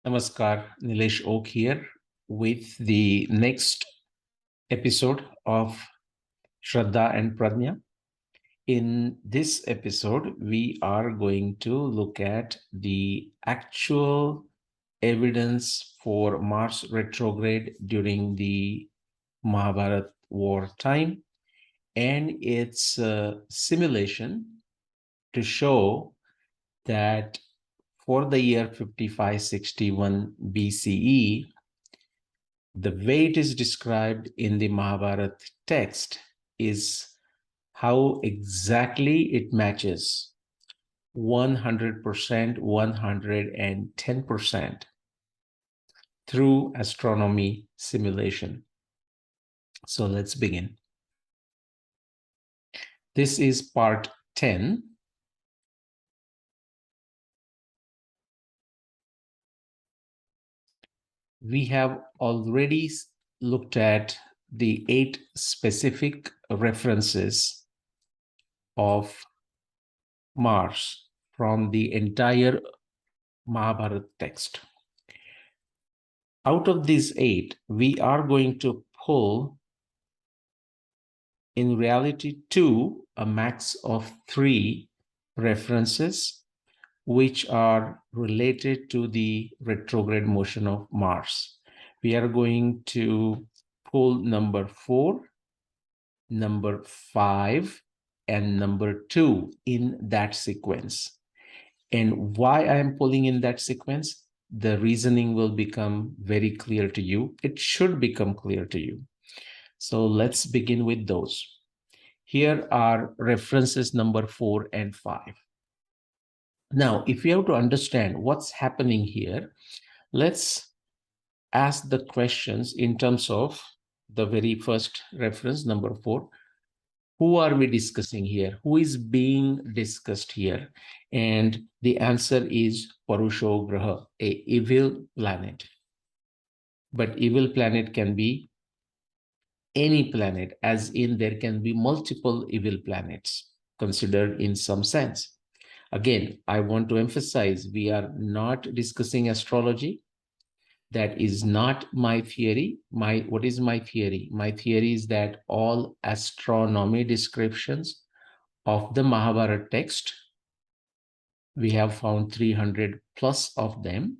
Namaskar, Nilesh Oak here with the next episode of Shraddha and Pradnya. In this episode, we are going to look at the actual evidence for Mars retrograde during the Mahabharata war time and its simulation to show that for the year 5561 BCE, the way it is described in the Mahabharata text is how exactly it matches 100%, 110% through astronomy simulation. So let's begin. This is part 10. We have already looked at the 8 specific references of Mars from the entire Mahabharata text. Out of these 8, we are going to pull, in reality, 2, a max of 3 references, which are related to the retrograde motion of Mars. We are going to pull number 4, number 5, and number 2 in that sequence. And why I am pulling in that sequence, the reasoning will become very clear to you. It should become clear to you. So let's begin with those. Here are references number 4 and 5. Now, if you have to understand what's happening here, let's ask the questions in terms of the very first reference, number 4. Who are we discussing here? Who is being discussed here? And the answer is Parusho Graha, a evil planet. But evil planet can be any planet, as in there can be multiple evil planets considered in some sense. Again, I want to emphasize, we are not discussing astrology. That is not my theory. What is my theory? My theory is that all astronomy descriptions of the Mahabharata text, we have found 300 plus of them,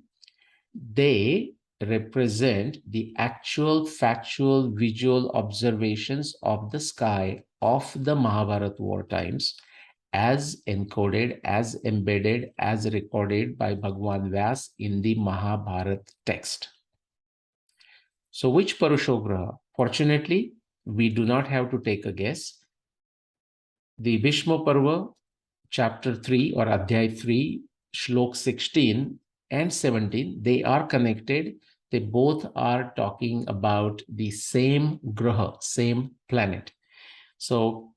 they represent the actual factual visual observations of the sky of the Mahabharata war times, as encoded, as embedded, as recorded by Bhagwan Vyas in the Mahabharata text. So which Parushograha? Fortunately, we do not have to take a guess. The Bhishma Parva, chapter 3 or Adhyay 3, Shlok 16 and 17, they are connected. They both are talking about the same Graha, same planet. So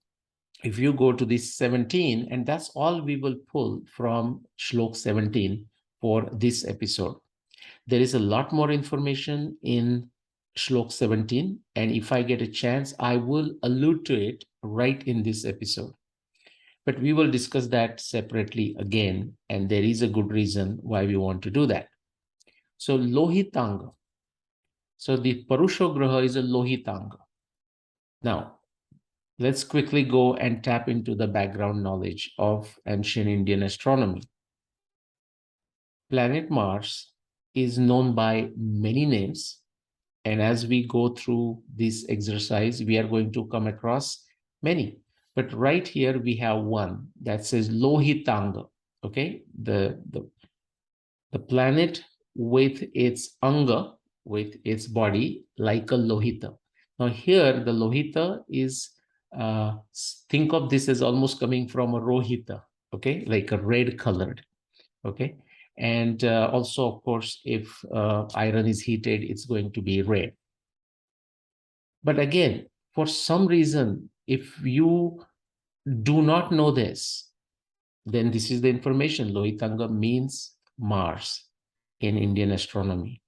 if you go to this 17, and that's all we will pull from Shlok 17 for this episode. There is a lot more information in Shlok 17, and if I get a chance, I will allude to it right in this episode. But we will discuss that separately again, and there is a good reason why we want to do that. So Lohitanga. So the Parusho Graha is a Lohitanga. Now, let's quickly go and tap into the background knowledge of ancient Indian astronomy. Planet Mars is known by many names. And as we go through this exercise, we are going to come across many. But right here, we have one that says Lohitanga, okay? The planet with its anga, with its body, like a Lohita. Now here, the Lohita is, think of this as almost coming from a Rohita, okay? Like a red colored, okay? And also, of course, if iron is heated, it's going to be red. But again, for some reason, if you do not know this, then this is the information. Lohitanga means Mars in Indian astronomy.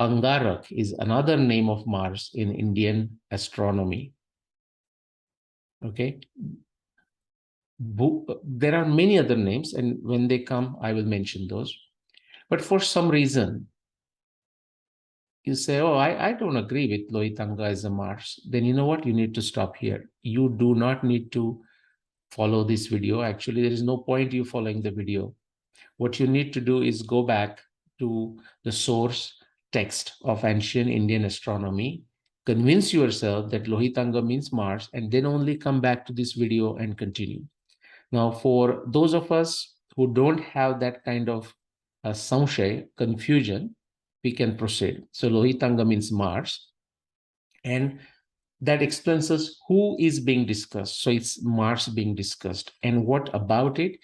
Angarak is another name of Mars in Indian astronomy. Okay. There are many other names, and when they come, I will mention those. But for some reason, you say, oh, I don't agree with Lohitanga as a Mars. Then you know what? You need to stop here. You do not need to follow this video. Actually, there is no point you following the video. What you need to do is go back to the source text of ancient Indian astronomy, convince yourself that Lohitanga means Mars, and then only come back to this video and continue. Now, for those of us who don't have that kind of samshay, confusion, we can proceed. So Lohitanga means Mars, and that explains us who is being discussed. So it's Mars being discussed. And what about it?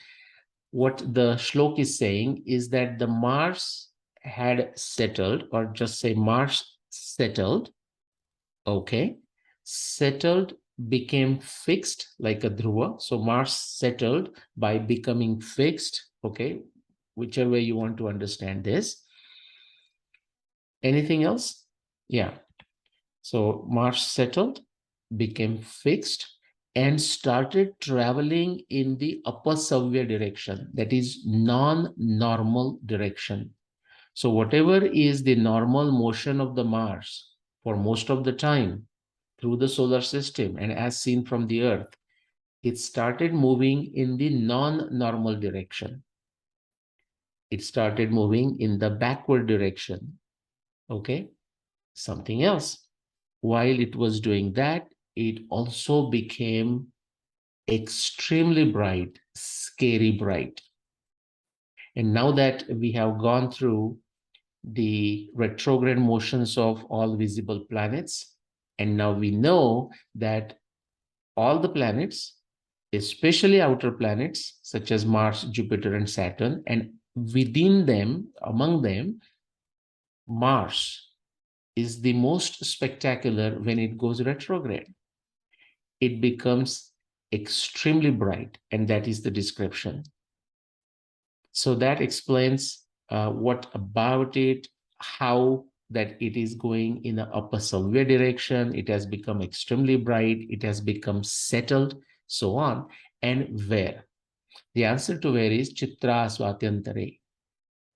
What the shlok is saying is that the Mars had settled, or just say Mars settled, okay? Settled became fixed like a dhruva. So Mars settled by becoming fixed, okay? Whichever way you want to understand this. Anything else? Yeah. So Mars settled, became fixed, and started traveling in the apasavya direction, that is non-normal direction. So whatever is the normal motion of the Mars for most of the time through the solar system and as seen from the Earth, it started moving in the non-normal direction. It started moving in the backward direction. Okay, something else. While it was doing that, it also became extremely bright, scary bright. And now that we have gone through the retrograde motions of all visible planets, and now we know that all the planets, especially outer planets such as Mars, Jupiter, and Saturn, and within them, among them, Mars is the most spectacular when it goes retrograde. It becomes extremely bright, and that is the description. So that explains what about it, how that it is going in an upasavya direction, it has become extremely bright, it has become settled, so on, and where. The answer to where is Chitra Swatyantare,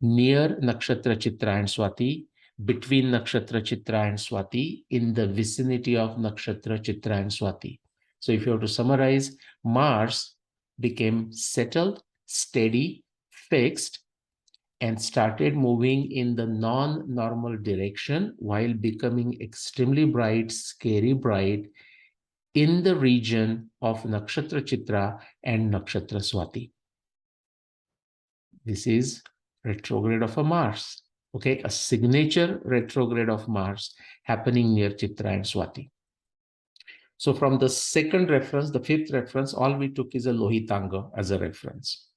near Nakshatra Chitra and Swati, between Nakshatra Chitra and Swati, in the vicinity of Nakshatra Chitra and Swati. So if you have to summarize, Mars became settled, steady, fixed, and started moving in the non-normal direction while becoming extremely bright, scary bright in the region of Nakshatra Chitra and Nakshatra Swati. This is retrograde of a Mars, okay? A signature retrograde of Mars happening near Chitra and Swati. So from the second reference, the fifth reference, all we took is a Lohitanga as a reference.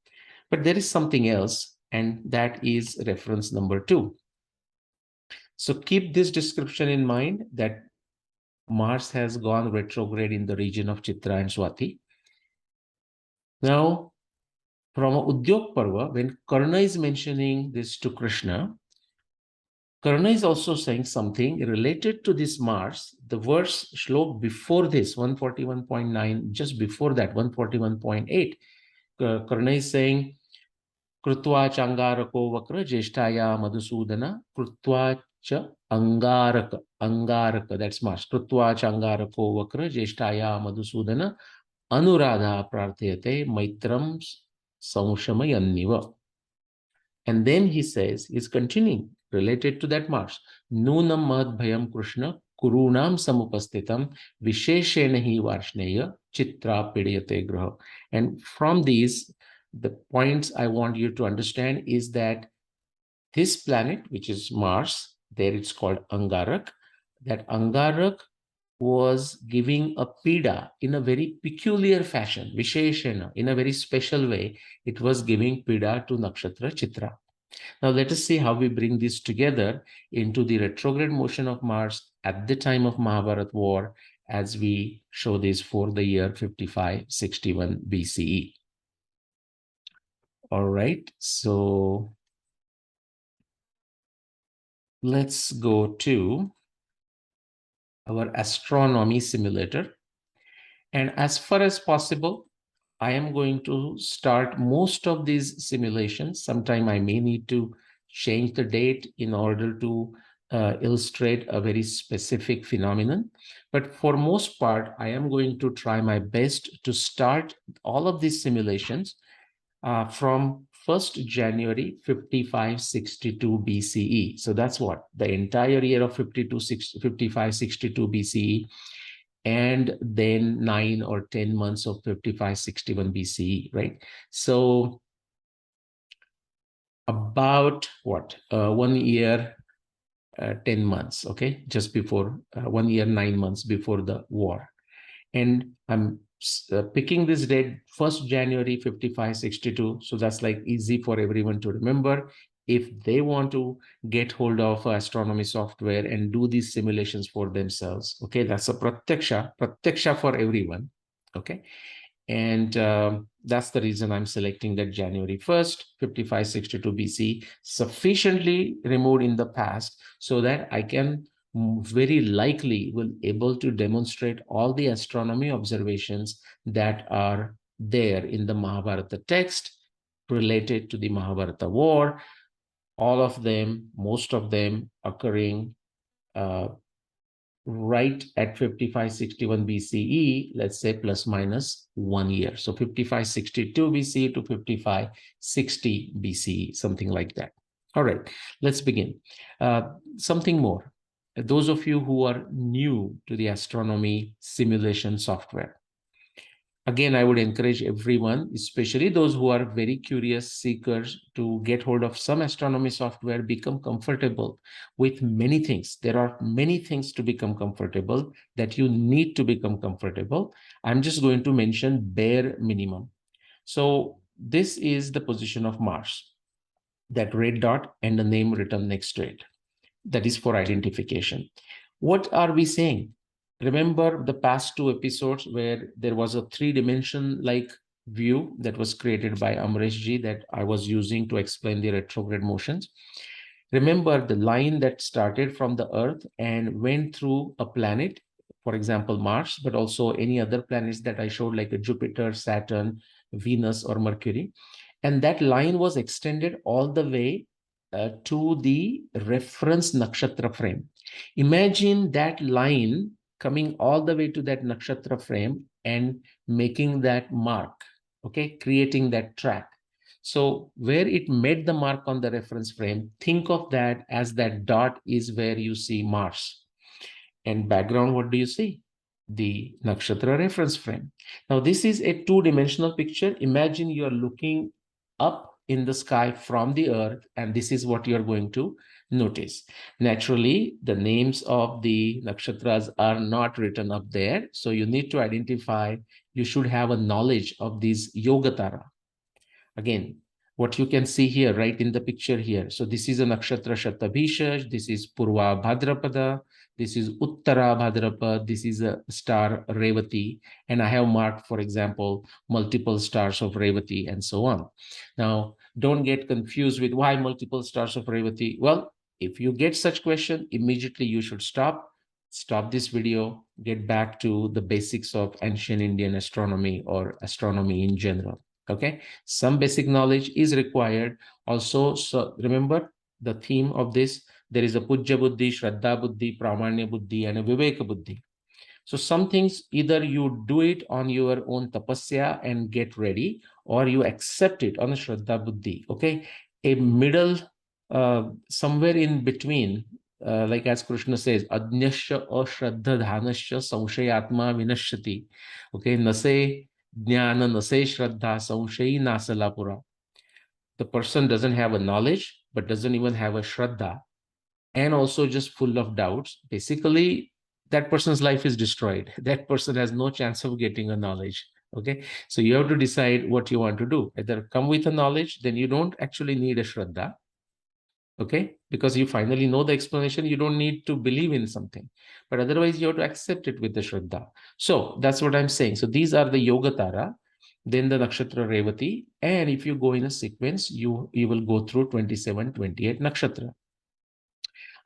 But there is something else, and that is reference number 2. So keep this description in mind that Mars has gone retrograde in the region of Chitra and Swati. Now, from Udyog Parva, when Karna is mentioning this to Krishna, Karna is also saying something related to this Mars. The verse shlok before this, 141.9, just before that, 141.8, Karna is saying, Krutva changarako vakra jeshtaya madhusudana, Krutva cha angaraka, that's Mars. Krutva changarako vakra jeshtaya madhusudana, Anuradha prarthayate maitram samshamayanniva. And then he says, he's continuing related to that Mars. Nunam mad bhayam Krishna kurunam samupastitam visheshena hi varshneya chitra pidiyate graha. And from these, the points I want you to understand is that this planet, which is Mars, there it's called Angarak, that Angarak was giving a pida in a very peculiar fashion, Visheshena, in a very special way. It was giving pida to Nakshatra Chitra. Now let us see how we bring this together into the retrograde motion of Mars at the time of Mahabharata war, as we show this for the year 5561 BCE. All right, so let's go to our astronomy simulator. And as far as possible, I am going to start most of these simulations. Sometime I may need to change the date in order to illustrate a very specific phenomenon. But for most part, I am going to try my best to start all of these simulations from 1st January 5562 BCE. So that's what the entire year of 5562 BCE, and then 9 or 10 months of 5561 BCE, right? So about what 1 year 10 months, okay, just before 1 year 9 months before the war. And I'm picking this date 1st January 5562, so that's like easy for everyone to remember. If they want to get hold of astronomy software and do these simulations for themselves, okay, that's a pratyaksha for everyone, okay. And that's the reason I'm selecting that January 1st, 5562 BC, sufficiently removed in the past so that I can very likely will able to demonstrate all the astronomy observations that are there in the Mahabharata text related to the Mahabharata war, all of them, most of them occurring right at 5561 BCE, let's say plus minus 1 year. So 5562 BCE to 5560 BCE, something like that. All right, let's begin. Something more. Those of you who are new to the astronomy simulation software, again, I would encourage everyone, especially those who are very curious seekers, to get hold of some astronomy software, become comfortable with many things. There are many things to become comfortable that you need to become comfortable. I'm just going to mention bare minimum. So this is the position of Mars, that red dot and the name written next to it. That is for identification. What are we saying? Remember the past 2 episodes where there was a 3-dimension like view that was created by Amreshji that I was using to explain the retrograde motions. Remember the line that started from the Earth and went through a planet, for example, Mars, but also any other planets that I showed like a Jupiter, Saturn, Venus, or Mercury. And that line was extended all the way to the reference nakshatra frame. Imagine that line coming all the way to that nakshatra frame and making that mark, okay, creating that track. So where it made the mark on the reference frame, think of that as that dot is where you see Mars. And background, what do you see? The nakshatra reference frame. Now, this is a 2-dimensional picture. Imagine you're looking up in the sky from the Earth, and this is what you're going to notice. Naturally, the names of the nakshatras are not written up there. So you need to identify, you should have a knowledge of these yogatara. Again, what you can see here, right in the picture here. So this is a nakshatra Shatabhisha, this is Purva Bhadrapada, this is Uttara Bhadrapada, this is a star Revati, and I have marked, for example, multiple stars of Revati and so on. Now, don't get confused with why multiple stars of Revati. Well, if you get such question, immediately you should stop this video, get back to the basics of ancient Indian astronomy or astronomy in general. Okay, some basic knowledge is required. Also, so remember the theme of this, there is a Pujya Buddhi, Shraddha Buddhi, Pramanya Buddhi, and a Viveka Buddhi. So some things, either you do it on your own tapasya and get ready, or you accept it on a Shraddha Buddhi. Okay, a middle, somewhere in between, like as Krishna says, Adnyasya ashraddha dhanasya samshayatma vinashyati. Okay, nase jnana nase shraddha samshayi nasalapura. The person doesn't have a knowledge, but doesn't even have a shraddha, and also just full of doubts. Basically, that person's life is destroyed. That person has no chance of getting a knowledge. Okay, so you have to decide what you want to do. Either come with a knowledge, then you don't actually need a shraddha. Okay, because you finally know the explanation, you don't need to believe in something, but otherwise you have to accept it with the shraddha. So that's what I'm saying. So these are the yogatara, then the nakshatra Revati, and if you go in a sequence, you will go through 27, 28 nakshatra.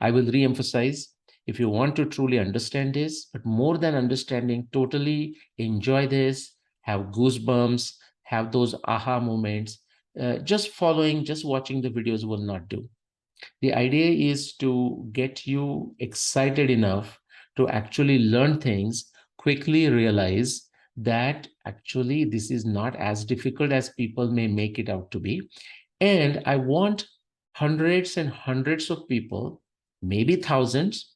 I will re-emphasize, if you want to truly understand this, but more than understanding, totally enjoy this, have goosebumps, have those aha moments, just watching the videos will not do. The idea is to get you excited enough to actually learn things, quickly realize that actually this is not as difficult as people may make it out to be. And I want hundreds and hundreds of people, maybe thousands.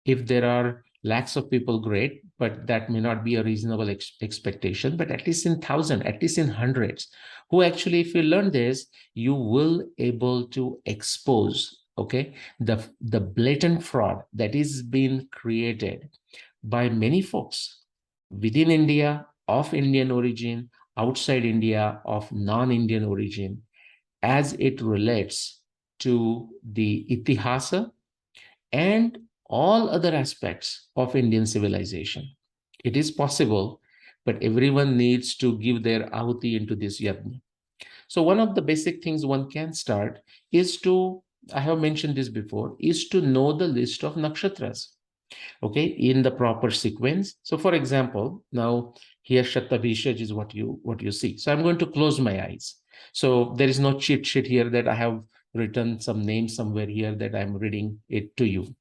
If there are lakhs of people, great, but that may not be a reasonable expectation, but at least in thousand, at least in hundreds, who actually, if you learn this, you will able to expose, okay, the blatant fraud that is being created by many folks within India, of Indian origin, outside India, of non-Indian origin, as it relates to the Itihasa and all other aspects of Indian civilization. It is possible, but everyone needs to give their ahuti into this yajna. So one of the basic things one can start is to, I have mentioned this before, is to know the list of nakshatras, okay, in the proper sequence. So for example, now here Shatabhishaj is what you see. So I'm going to close my eyes. So there is no cheat sheet here that I have written some name somewhere here that I'm reading it to you.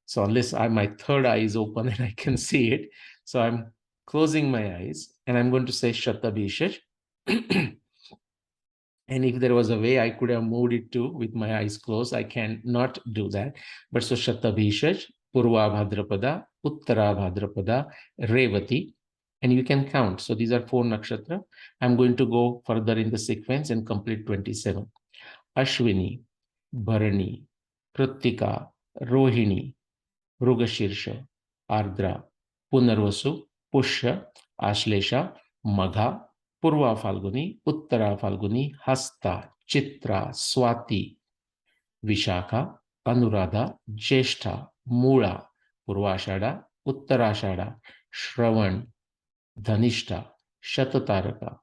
So unless my third eye is open and I can see it, so I'm closing my eyes and I'm going to say Shatabhishaj. And if there was a way I could have moved it to with my eyes closed, I can not do that. But so Shatabhishaj, Purva Bhadrapada, Uttara Bhadrapada, Revati, and you can count. So these are 4 nakshatra. I'm going to go further in the sequence and complete 27. Ashwini, Bharani, Krittika, Rohini, Mrugashirsha, Ardra, Punarvasu, Pushya, Ashlesha, Magha, Purva Falguni, Uttara Falguni, Hasta, Chitra, Swati, Vishakha, Anuradha, Jyeshtha, Mula, Purvashada, Uttarashada, Shravan, Dhanishta, Shatataraka,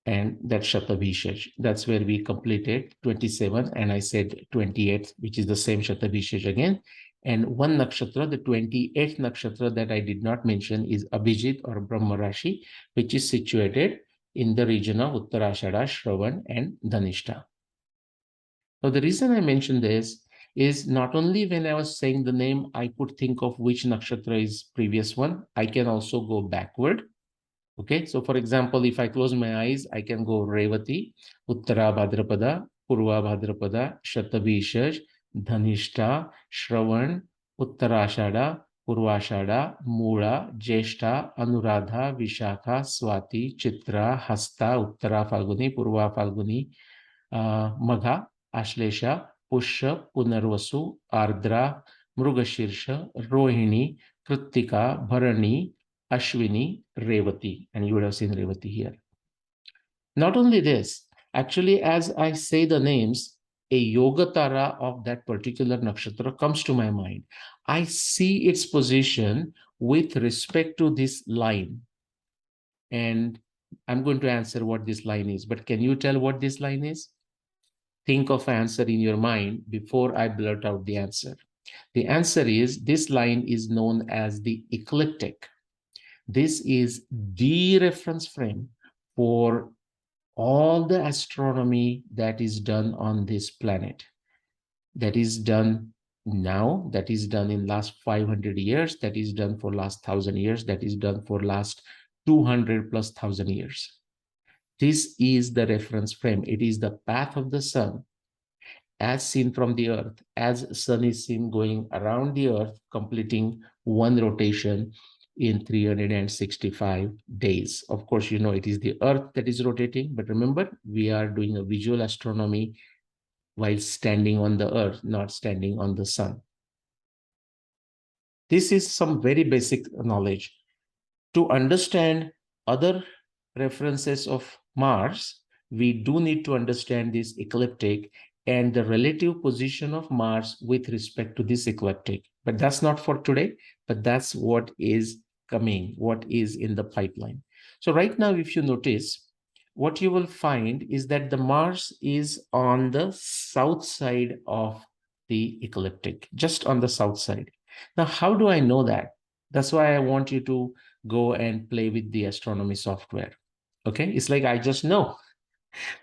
and that Shatabhishaj. That's where we completed 27, and I said 28, which is the same Shatabhishaj again. And one nakshatra, the 28th nakshatra that I did not mention, is Abhijit or Brahma Rashi, which is situated in the region of Uttarashada, Shravan, and Dhanishta. Now, the reason I mentioned this is not only when I was saying the name, I could think of which nakshatra is previous one. I can also go backward. Okay, so for example, if I close my eyes, I can go Revati, Uttara Bhadrapada, Purva Bhadrapada, Shatabhishaj, Dhanishta, Shravan, Uttarashada, Purvashada, Mula, Jyeshtha, Anuradha, Vishakha, Swati, Chitra, Hasta, Uttara Falguni, Purva Falguni, Magha, Ashlesha, Pushya, Punarvasu, Ardra, Mrugashirsha, Rohini, Krittika, Bharani, Ashwini, Revati, and you would have seen Revati here. Not only this, actually, as I say the names, a Yogatara of that particular nakshatra comes to my mind. I see its position with respect to this line. And I'm going to answer what this line is, but can you tell what this line is? Think of an answer in your mind before I blurt out the answer. The answer is, this line is known as the ecliptic. This is the reference frame for all the astronomy that is done on this planet. That is done now, that is done in last 500 years, that is done for last 1,000 years, that is done for last 200 plus 1,000 years. This is the reference frame. It is the path of the sun as seen from the earth, as sun is seen going around the earth, completing one rotation in 365 days. Of course, you know, it is the earth that is rotating, but remember, we are doing a visual astronomy while standing on the earth, not standing on the sun. This is some very basic knowledge. To understand other references of Mars, we do need to understand this ecliptic and the relative position of Mars with respect to this ecliptic. But that's not for today, but that's what is coming, what is in the pipeline. So right now, if you notice, what you will find is that the Mars is on the south side of the ecliptic, just on the south side. Now, how do I know that? That's why I want you to go and play with the astronomy software. Okay, it's like I just know.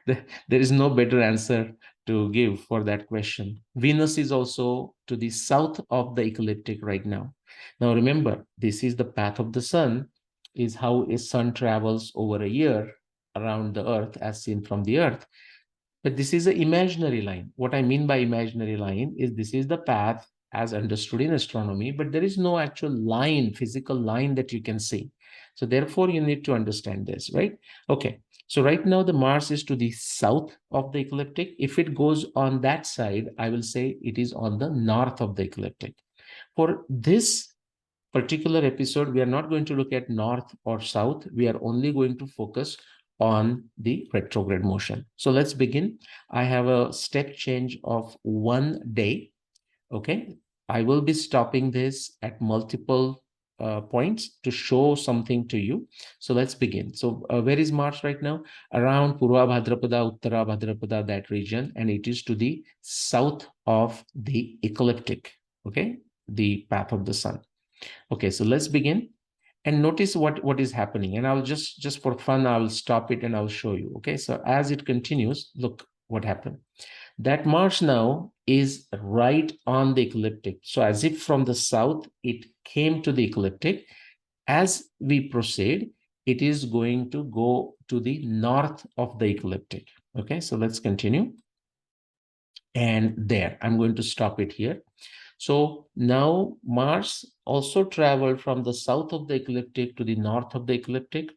There is no better answer to give for that question. Venus is also to the south of the ecliptic right now. Now remember, this is the path of the sun, is how a sun travels over a year around the earth as seen from the earth. But this is an imaginary line. What I mean by imaginary line is this is the path as understood in astronomy, but there is no actual line, physical line that you can see. So therefore, you need to understand this, right? Okay. So right now, the Mars is to the south of the ecliptic. If it goes on that side, I will say it is on the north of the ecliptic. For this particular episode, we are not going to look at north or south. We are only going to focus on the retrograde motion. So let's begin. I have a step change of 1 day. Okay. I will be stopping this at multiple points to show something to you. So let's begin. So where is Mars right now? Around Purva Bhadrapada, Uttara Bhadrapada, that region. And it is to the south of the ecliptic. Okay. The path of the sun. Okay, so let's begin and notice what is happening. And I'll just for fun, I will stop it and I'll show you. Okay, so as it continues, look what happened. That Mars now is right on the ecliptic. So as if from the south, it came to the ecliptic. As we proceed, it is going to go to the north of the ecliptic. Okay, so let's continue. And there, I'm going to stop it here. So now Mars also traveled from the south of the ecliptic to the north of the ecliptic.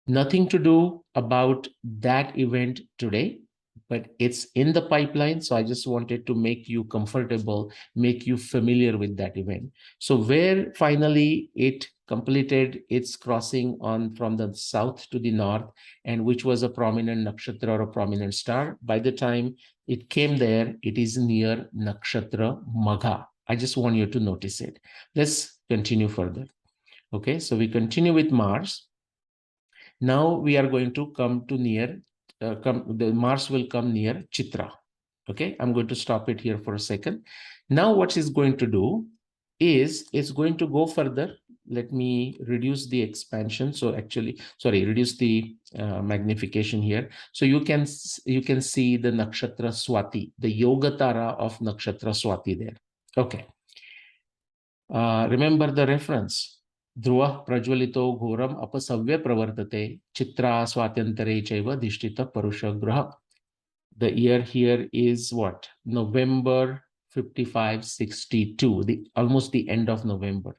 Nothing to do about that event today, but it's in the pipeline. So I just wanted to make you comfortable, make you familiar with that event. So where finally it completed its crossing on from the south to the north, and which was a prominent nakshatra or a prominent star, by the time it came there, it is near nakshatra Magha. I just want you to notice it. Let's continue further. Okay, so we continue with Mars. Now we are going to come to near, the Mars will come near Chitra. Okay, I'm going to stop it here for a second. Now what it's going to do is it's going to go further. Let me reduce the expansion. So actually, sorry, reduce the magnification here. So you can see the nakshatra Swati, the yoga tara of nakshatra Swati there. Okay. Remember the reference. Dhruva prajwalito ghoram apasavya pravartate chitra swatyantare chaiva dishtita parusha graha. The year here is what? November 5562, almost the end of November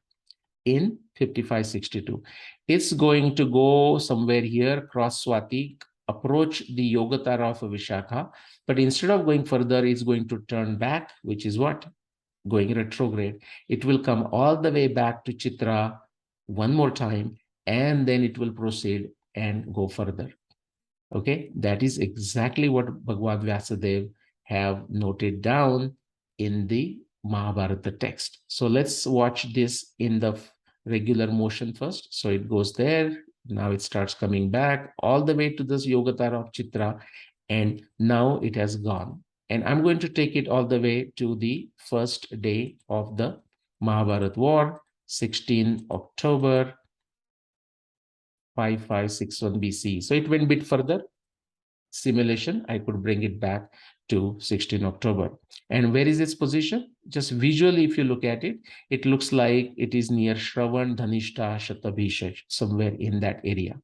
in 5562. It's going to go somewhere here, cross Swati, approach the Yogatara of Vishakha, but instead of going further, it's going to turn back, which is what? Going retrograde. It will come all the way back to Chitra one more time, and then it will proceed and go further. Okay, that is exactly what Bhagavad Vyasadev have noted down in the Mahabharata text. So let's watch this in the regular motion first. So it goes there. Now it starts coming back all the way to this Yogatara of Chitra, and now it has gone. And I'm going to take it all the way to the first day of the Mahabharata war, 16 October 5561 BCE. So it went a bit further. Simulation, I could bring it back to 16 October. And where is its position? Just visually, if you look at it, it looks like it is near Shravan, Dhanishta, Shatabhisha, somewhere in that area.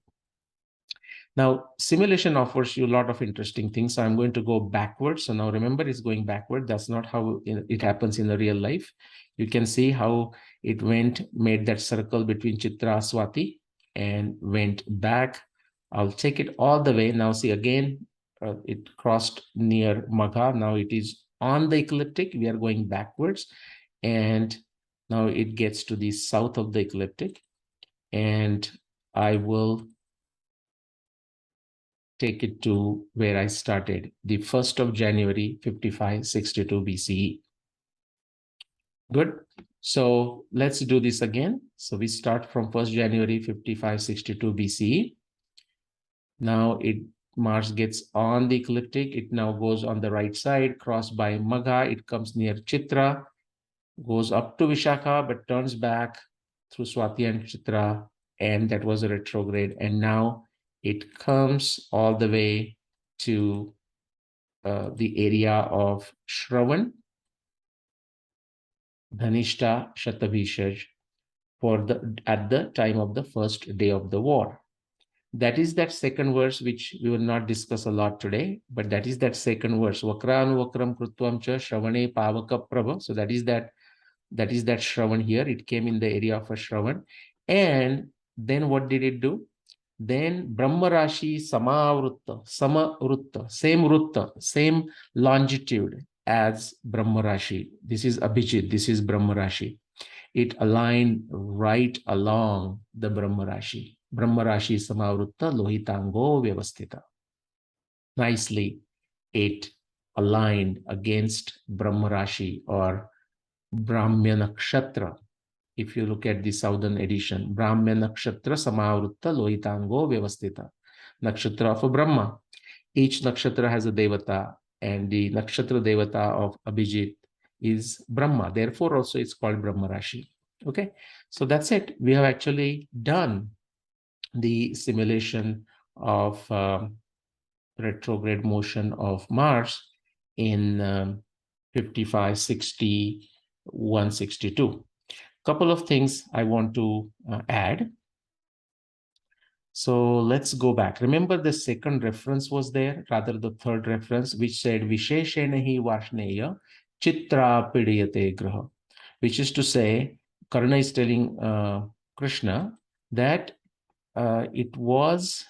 Now, simulation offers you a lot of interesting things. So I'm going to go backwards. So now remember, it's going backward. That's not how it happens in the real life. You can see how it made that circle between Chitra, Swati, and went back. I'll take it all the way. Now see again, it crossed near Magha. Now it is on the ecliptic. We are going backwards. And now it gets to the south of the ecliptic. And I will take it to where I started, the 1st of January, 5562 BCE. Good. So let's do this again. So we start from 1st January, 5562 BCE. Now Mars gets on the ecliptic. It now goes on the right side, crossed by Magha. It comes near Chitra, goes up to Vishakha, but turns back through Swati and Chitra. And that was a retrograde. And now it comes all the way to the area of Shravan, Dhanishta, Shatabhishaj at the time of the first day of the war. That is that second verse, which we will not discuss a lot today, but that is that second verse. Vakran vakram krutvam cha Shravane pavaka prabha. So that is that Shravan here. It came in the area of a Shravan. And then what did it do? Then Brahma Rashi Samarutta, same Rutta, same longitude as Brahma Rashi. This is Abhijit, this is Brahma Rashi. It aligned right along the Brahma Rashi. Brahma Rashi Samavrutta Lohitango Vyavasthita. Nicely, it aligned against Brahma Rashi or Brahmya Nakshatra. If you look at the southern edition, Brahmya Nakshatra Samavrutta Lohitango Vyavasthita. Nakshatra of Brahma. Each nakshatra has a devata, and the nakshatra devata of Abhijit is Brahma. Therefore, also it's called Brahma Rashi. Okay, so that's it. We have actually done the simulation of retrograde motion of Mars in 55, 60, 162. Couple of things I want to add. So let's go back. Remember, the second reference was there, rather the third reference, which said Visheshenahi Varshneya Chitra Pidiyate Graha, which is to say, Karna is telling Krishna that it was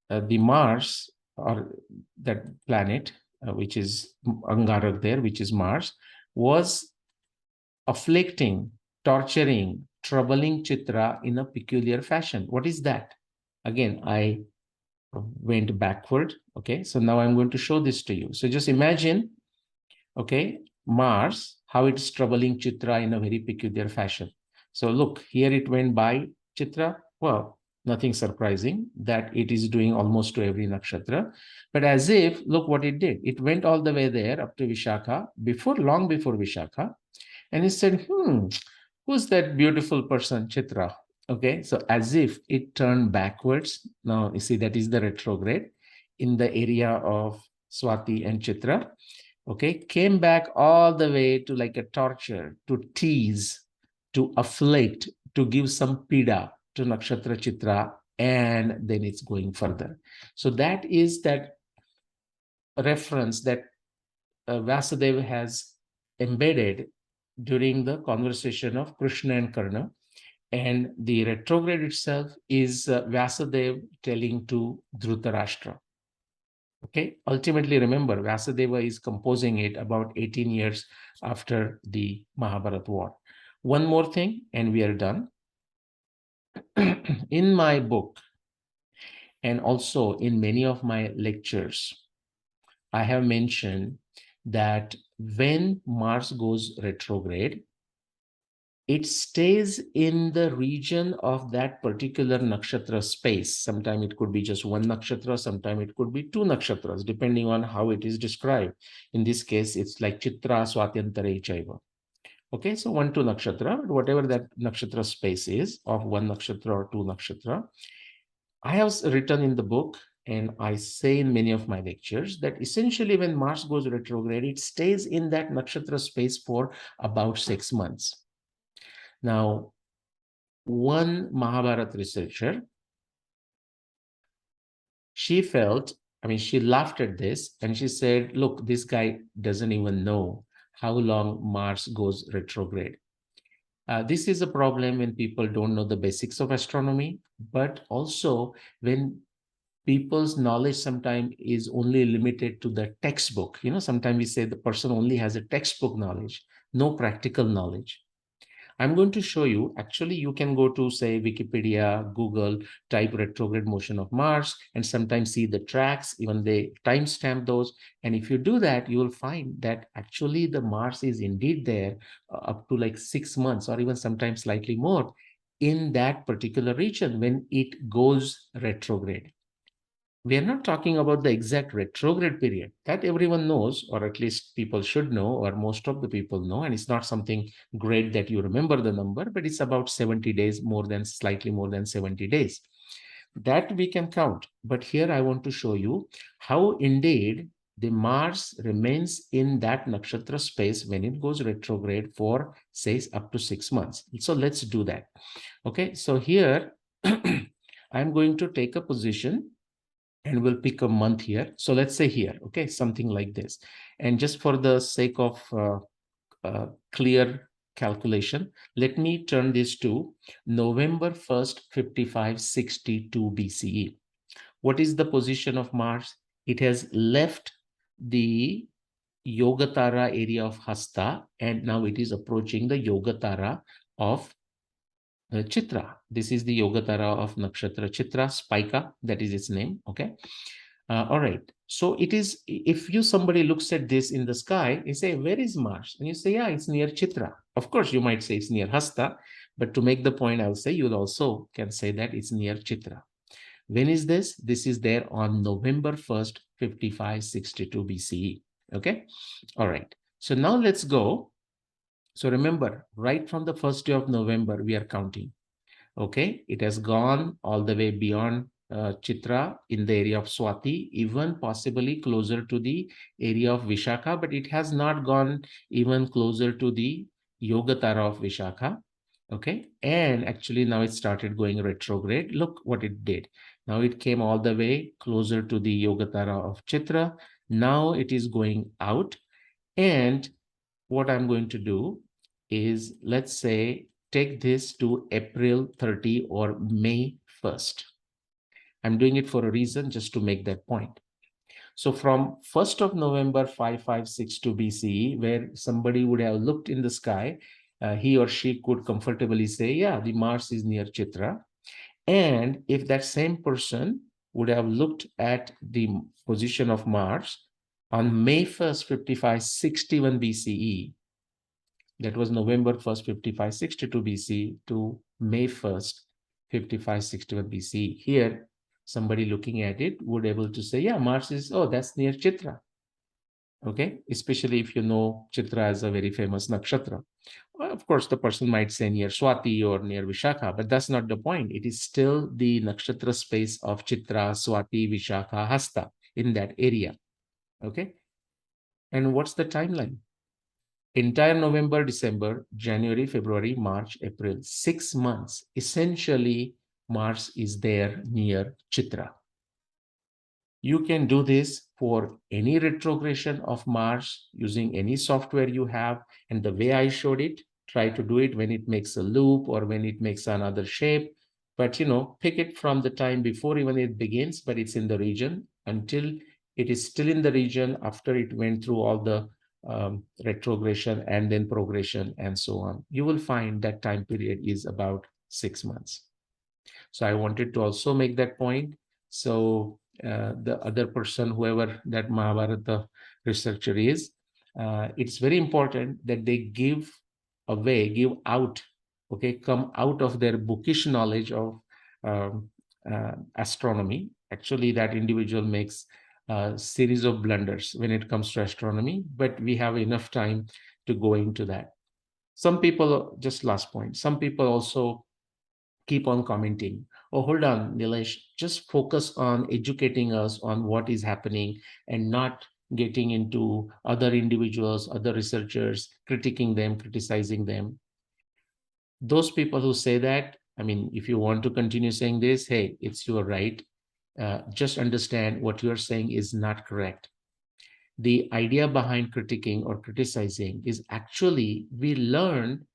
the Mars, or that planet, which is Angarak there, which is Mars, was afflicting, torturing, troubling Chitra in a peculiar fashion. What is that? Again, I went backward. Okay, so now I'm going to show this to you. So just imagine, okay, Mars, how it's troubling Chitra in a very peculiar fashion. So look, here it went by Chitra. Well, nothing surprising that it is doing almost to every nakshatra. But as if, look what it did. It went all the way there up to Vishakha, long before Vishakha. And he said, who's that beautiful person, Chitra? Okay, so as if it turned backwards. Now, you see, that is the retrograde in the area of Swati and Chitra. Okay, came back all the way to like a torture, to tease, to afflict, to give some pida to Nakshatra Chitra, and then it's going further. So that is that reference that Vasudeva has embedded during the conversation of Krishna and Karna. And the retrograde itself is Vyasadeva telling to Dhritarashtra. Okay, ultimately, remember, Vyasadeva is composing it about 18 years after the Mahabharata war. One more thing, and we are done. In my book, and also in many of my lectures, I have mentioned that when Mars goes retrograde, it stays in the region of that particular nakshatra space. Sometimes it could be just one nakshatra, sometimes it could be two nakshatras, depending on how it is described. In this case, it's like Chitra Swatyantare Chaiva. Okay, so 1, 2 nakshatra, whatever that nakshatra space is of one nakshatra or two nakshatra. I have written in the book, and I say in many of my lectures, that essentially when Mars goes retrograde, it stays in that nakshatra space for about 6 months. Now, one Mahabharata researcher, she laughed at this and she said, look, this guy doesn't even know how long Mars goes retrograde. This is a problem when people don't know the basics of astronomy, but also when people's knowledge sometimes is only limited to the textbook. You know, sometimes we say the person only has a textbook knowledge, no practical knowledge. I'm going to show you, actually, you can go to, say, Wikipedia, Google, type retrograde motion of Mars, and sometimes see the tracks, even they timestamp those. And if you do that, you will find that actually the Mars is indeed there up to like 6 months or even sometimes slightly more in that particular region when it goes retrograde. We are not talking about the exact retrograde period that everyone knows, or at least people should know, or most of the people know. And it's not something great that you remember the number, but it's about 70 days, slightly more than 70 days. That we can count. But here I want to show you how indeed the Mars remains in that nakshatra space when it goes retrograde for, say, up to 6 months. So let's do that. Okay, so here I'm going to take a position and we'll pick a month here. So let's say here, okay, something like this. And just for the sake of clear calculation, let me turn this to November 1st, 5562 BCE. What is the position of Mars? It has left the Yogatara area of Hasta, and now it is approaching the Yogatara of Chitra. This is the Yogatara of Nakshatra Chitra, Spika, that is its name. Okay. All right. So it is, if somebody looks at this in the sky, you say, where is Mars? And you say, yeah, it's near Chitra. Of course, you might say it's near Hasta, but to make the point, I'll say you'll also can say that it's near Chitra. When is this? This is there on November 1st, 5562 BCE. Okay. All right. So now let's go. So remember, right from the first day of November, we are counting. Okay. It has gone all the way beyond Chitra in the area of Swati, even possibly closer to the area of Vishakha, but it has not gone even closer to the Yogatara of Vishakha. Okay. And actually now it started going retrograde. Look what it did. Now it came all the way closer to the Yogatara of Chitra. Now it is going out. And what I'm going to do is, let's say, take this to April 30 or May 1st. I'm doing it for a reason, just to make that point. So from 1st of November 5562 BCE, where somebody would have looked in the sky, he or she could comfortably say, yeah, the Mars is near Chitra. And if that same person would have looked at the position of Mars on May 1st, 5561 BCE, that was November 1st, 5562 BC to May 1st, 5561 BC. Here, somebody looking at it would able to say, yeah, Mars is, oh, that's near Chitra. Okay, especially if you know Chitra as a very famous nakshatra. Well, of course, the person might say near Swati or near Vishakha, but that's not the point. It is still the nakshatra space of Chitra, Swati, Vishakha, Hasta in that area. Okay, and what's the timeline? Entire November, December, January, February, March, April, 6 months. Essentially, Mars is there near Chitra. You can do this for any retrogression of Mars using any software you have. And the way I showed it, try to do it when it makes a loop or when it makes another shape. But, pick it from the time before even it begins, but it's in the region until it is still in the region after it went through all the retrogression and then progression and so on. You will find that time period is about 6 months. So I wanted to also make that point. So the other person, whoever that Mahabharata researcher is, it's very important that they give out, okay, come out of their bookish knowledge of astronomy. Actually, that individual makes a series of blunders when it comes to astronomy, but we have enough time to go into that. Some people, just last point, some people also keep on commenting, oh, hold on, Nilesh, just focus on educating us on what is happening and not getting into other individuals, other researchers, critiquing them, criticizing them. Those people who say that, I mean, if you want to continue saying this, hey, it's your right. Just understand what you're saying is not correct. The idea behind critiquing or criticizing is actually we learn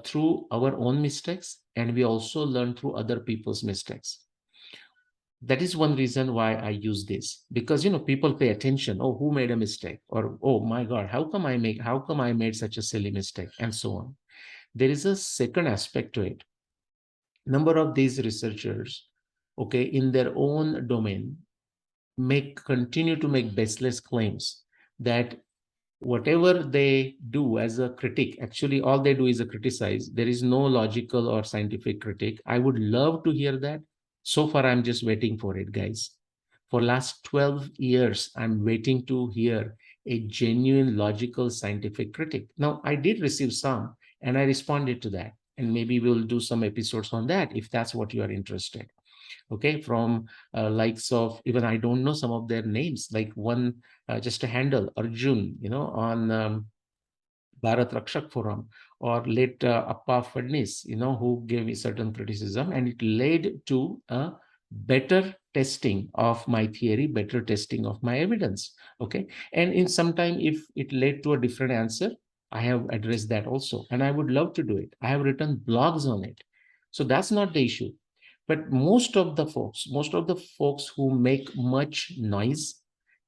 through our own mistakes, and we also learn through other people's mistakes. That is one reason why I use this, because people pay attention. Oh, who made a mistake? Or, oh my God, how come I made such a silly mistake, and so on. There is a second aspect to it. Number of these researchers, okay, in their own domain, continue to make baseless claims that whatever they do as a critic, actually all they do is a criticize. There is no logical or scientific critique. I would love to hear that. So far, I'm just waiting for it, guys. For last 12 years, I'm waiting to hear a genuine logical scientific critique. Now, I did receive some and I responded to that. And maybe we'll do some episodes on that if that's what you are interested. Okay, from likes of, even I don't know some of their names, like one, just a handle, Arjun, on Bharat Rakshak Forum, or late Appa Fadnis, who gave me certain criticism, and it led to a better testing of my theory, better testing of my evidence. Okay, and in some time, if it led to a different answer, I have addressed that also, and I would love to do it. I have written blogs on it, so that's not the issue. But most of the folks who make much noise,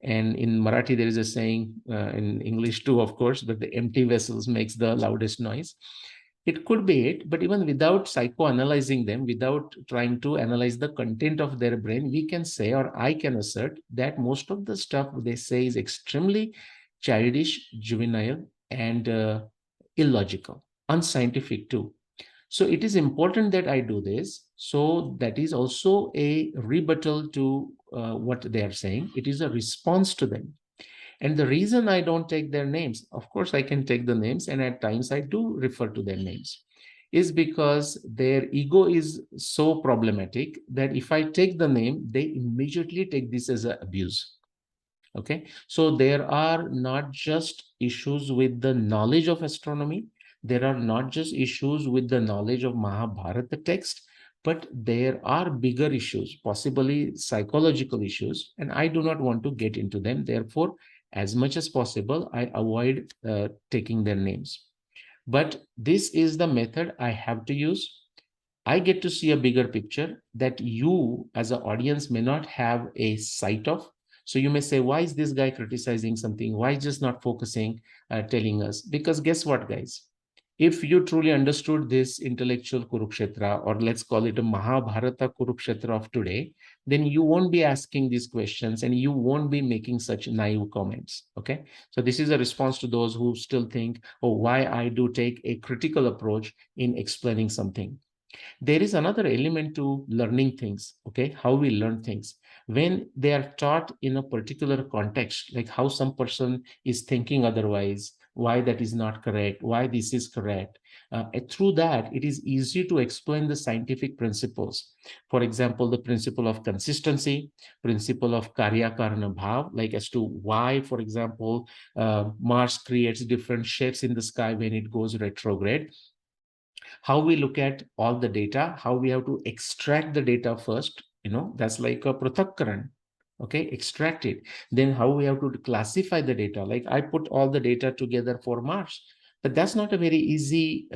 and in Marathi there is a saying, in English too, of course, but the empty vessels makes the loudest noise. It could be it, but even without psychoanalyzing them, without trying to analyze the content of their brain, we can say, or I can assert, that most of the stuff they say is extremely childish, juvenile, and illogical, unscientific too. So it is important that I do this. So that is also a rebuttal to what they are saying. It is a response to them. And the reason I don't take their names, of course, I can take the names, and at times I do refer to their names, is because their ego is so problematic that if I take the name, they immediately take this as an abuse. Okay, so there are not just issues with the knowledge of astronomy, there are not just issues with the knowledge of Mahabharata text, but there are bigger issues, possibly psychological issues, and I do not want to get into them. Therefore, as much as possible, I avoid taking their names. But this is the method I have to use. I get to see a bigger picture that you as an audience may not have a sight of. So you may say, why is this guy criticizing something? Why just not focusing, telling us? Because guess what, guys? If you truly understood this intellectual Kurukshetra, or let's call it a Mahabharata Kurukshetra of today, then you won't be asking these questions and you won't be making such naive comments. Okay. So this is a response to those who still think, oh, why I do take a critical approach in explaining something. There is another element to learning things. Okay, how we learn things when they are taught in a particular context, like how some person is thinking otherwise, why that is not correct, why this is correct. Through that, it is easy to explain the scientific principles. For example, the principle of consistency, principle of karya karana bhav, like as to why, for example, Mars creates different shapes in the sky when it goes retrograde, how we look at all the data, how we have to extract the data first, that's like a prathakkaran. Okay, extract it. Then how we have to classify the data. Like I put all the data together for Mars, but that's not a very easy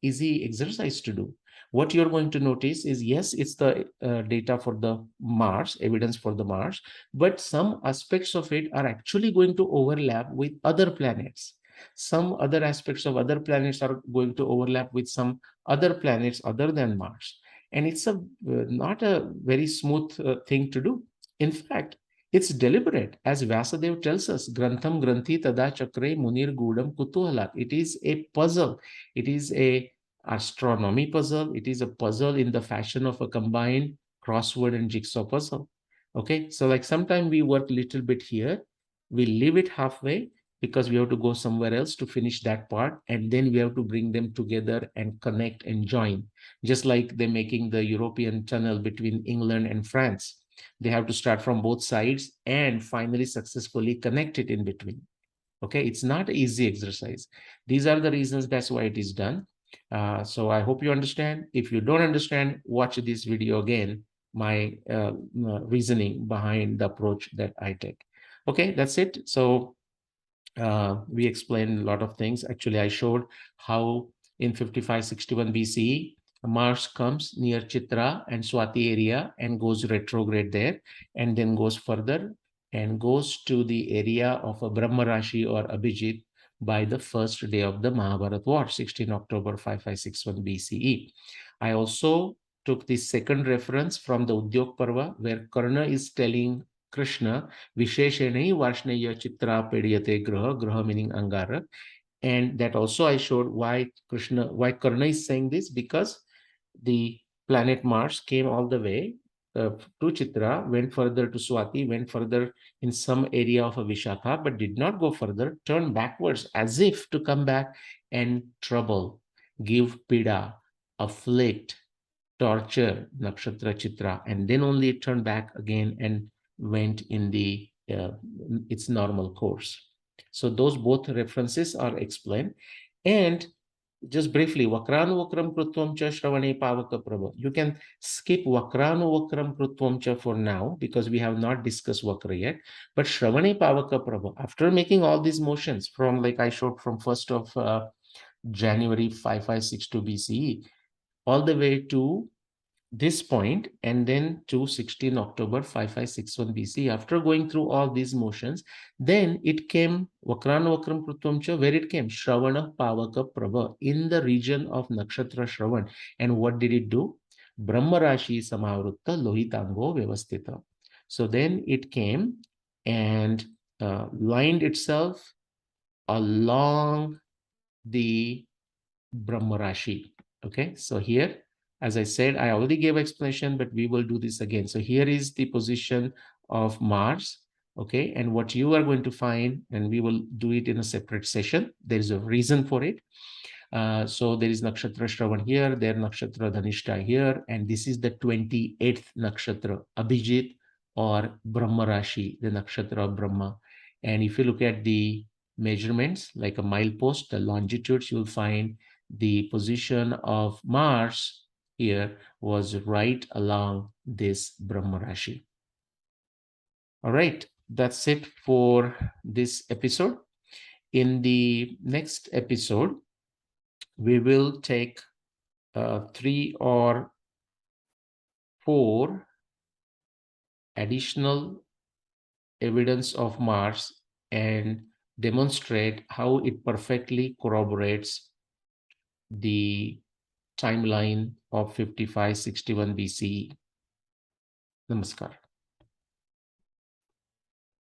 exercise to do. What you're going to notice is, yes, it's the data for the Mars, evidence for the Mars, but some aspects of it are actually going to overlap with other planets. Some other aspects of other planets are going to overlap with some other planets other than Mars. And it's not a very smooth thing to do. In fact, it's deliberate. As Vyasadeva tells us, Grantham Granthi Tada Chakre Munir Gudam Kutuhala. It is a puzzle. It is a astronomy puzzle. It is a puzzle in the fashion of a combined crossword and jigsaw puzzle. Okay, so like sometimes we work a little bit here, we leave it halfway, because we have to go somewhere else to finish that part, and then we have to bring them together and connect and join. Just like they're making the European tunnel between England and France, they have to start from both sides and finally successfully connect it in between. Okay, it's not an easy exercise. These are the reasons that's why it is done. So I hope you understand. If you don't understand, watch this video again, my reasoning behind the approach that I take. Okay, that's it. So we explained a lot of things. Actually, I showed how in 5561 BCE, Mars comes near Chitra and Swati area and goes retrograde there, and then goes further and goes to the area of a Brahma Rashi or Abhijit by the first day of the Mahabharata war, 16 October 5561 BCE. I also took the second reference from the Udyog Parva, where Karna is telling Krishna, Visheshenai Varshneya Chitra Pediyate Graha, Graha meaning Angara. And that also I showed why Karna is saying this, because the planet Mars came all the way to Chitra, went further to Swati, went further in some area of a Vishakha, but did not go further, turned backwards as if to come back and trouble, give pida, afflict, torture nakshatra Chitra, and then only it turned back again and went in the its normal course. So those both references are explained. And just briefly, Vakranu Krutvam Cha Shravane Pavaka Prabha. You can skip Vakranu Krutvam Cha for now because we have not discussed Vakra yet. But Shravane Pavaka Prabha, after making all these motions from, like I showed, from 1st of January 5562 BCE all the way to this point, and then to 16 October 5561 BC. After going through all these motions, then it came Vakrana Vakram Krutvam, where it came Shravana Pavaka Prabha in the region of Nakshatra Shravan. And what did it do? Brahma Rashi Samavrutta Lohitango Vyavastita. So then it came and lined itself along the Brahma Rashi. Okay, so here, as I said, I already gave explanation, but we will do this again. So here is the position of Mars. Okay, and what you are going to find, and we will do it in a separate session. There is a reason for it. So there is Nakshatra Shravan here, there Nakshatra Dhanishta here, and this is the 28th Nakshatra, Abhijit or Brahma Rashi, the Nakshatra of Brahma. And if you look at the measurements, like a milepost, the longitudes, you'll find the position of Mars here was right along this Brahma Rashi. All right, that's it for this episode. In the next episode, we will take 3 or 4 additional evidence of Mars and demonstrate how it perfectly corroborates the timeline of 5561 BCE. Namaskar.